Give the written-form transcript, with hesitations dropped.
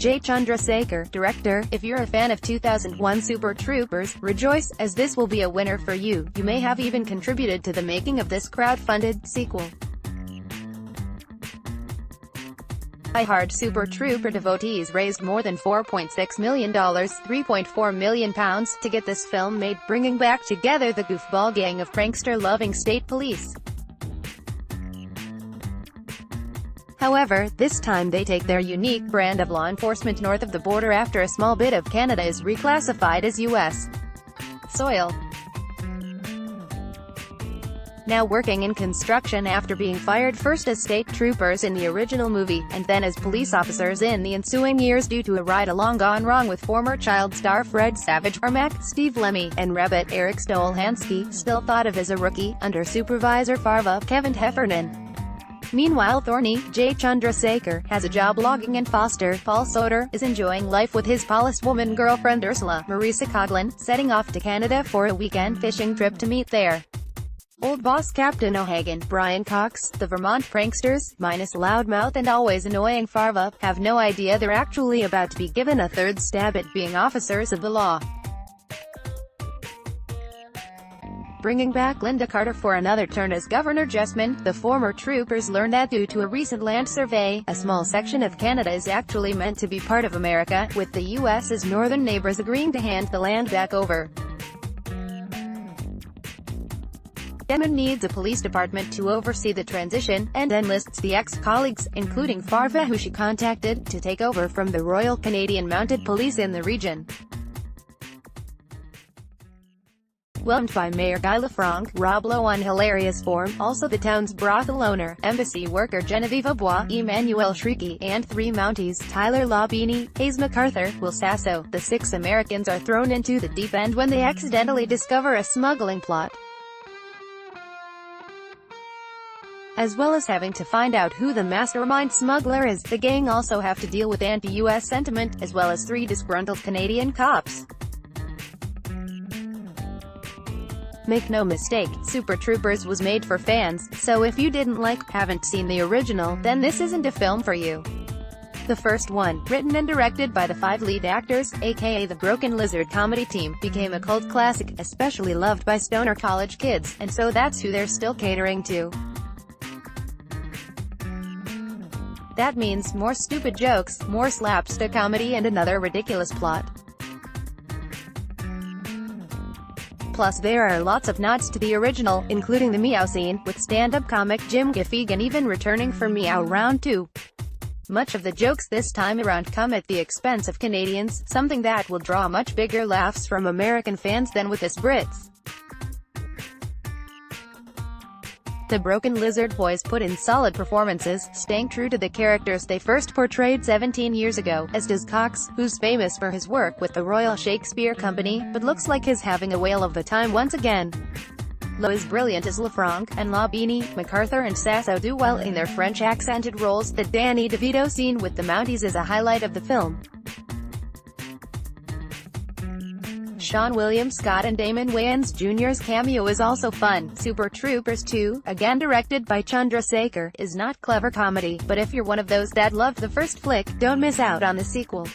J. Chandrasekhar, director. If you're a fan of 2001 Super Troopers, rejoice, as this will be a winner for you. You may have even contributed to the making of this crowd-funded sequel. Die-hard Super Trooper devotees raised more than $4.6 million £3.4 million to get this film made, bringing back together the goofball gang of prankster-loving state police. However, this time they take their unique brand of law enforcement north of the border after a small bit of Canada is reclassified as U.S. soil. Now working in construction after being fired first as state troopers in the original movie, and then as police officers in the ensuing years due to a ride-along gone wrong with former child star Fred Savage, Armac, Steve Lemmy, and Rabbit Eric Stolhansky, still thought of as a rookie, under supervisor Farva, Kevin Heffernan. Meanwhile Thorny, J. Chandrasekhar, has a job logging in Foster. Paul Soter is enjoying life with his Polish-woman girlfriend Ursula, Marisa Coughlin, setting off to Canada for a weekend fishing trip to meet their old boss Captain O'Hagan. Brian Cox, the Vermont pranksters, minus loudmouth and always annoying Farva, have no idea they're actually about to be given a third stab at being officers of the law. Bringing back Linda Carter for another turn as Governor Jessamine, the former troopers learn that due to a recent land survey, a small section of Canada is actually meant to be part of America, with the U.S.'s northern neighbors agreeing to hand the land back over. Jessamine needs a police department to oversee the transition, and enlists the ex-colleagues, including Farva who she contacted, to take over from the Royal Canadian Mounted Police in the region. Welcomed by Mayor Guy Lafranc, Rob Lowe on hilarious form, also the town's brothel owner, embassy worker Genevieve Bois, Emmanuel Shrieky, and three Mounties, Tyler Labini, Hayes MacArthur, Will Sasso. The 6 Americans are thrown into the deep end when they accidentally discover a smuggling plot. As well as having to find out who the mastermind smuggler is, the gang also have to deal with anti-US sentiment, as well as 3 disgruntled Canadian cops. Make no mistake, Super Troopers was made for fans, so if you haven't seen the original, then this isn't a film for you. The first one, written and directed by the 5 lead actors, aka the Broken Lizard comedy team, became a cult classic, especially loved by stoner college kids, and so that's who they're still catering to. That means more stupid jokes, more slapstick comedy and another ridiculous plot. Plus there are lots of nods to the original, including the meow scene, with stand-up comic Jim Gaffigan even returning for Meow Round 2. Much of the jokes this time around come at the expense of Canadians, something that will draw much bigger laughs from American fans than with us Brits. The Broken Lizard boys put in solid performances, staying true to the characters they first portrayed 17 years ago, as does Cox, who's famous for his work with the Royal Shakespeare Company, but looks like he's having a whale of a time once again. Lowe is brilliant as Lafranc, and Labini, MacArthur and Sasso do well in their French-accented roles. The Danny DeVito scene with the Mounties is a highlight of the film. Sean William Scott and Damon Wayans Jr.'s cameo is also fun. Super Troopers 2, again directed by Chandrasekhar, is not clever comedy, but if you're one of those that loved the first flick, don't miss out on the sequel.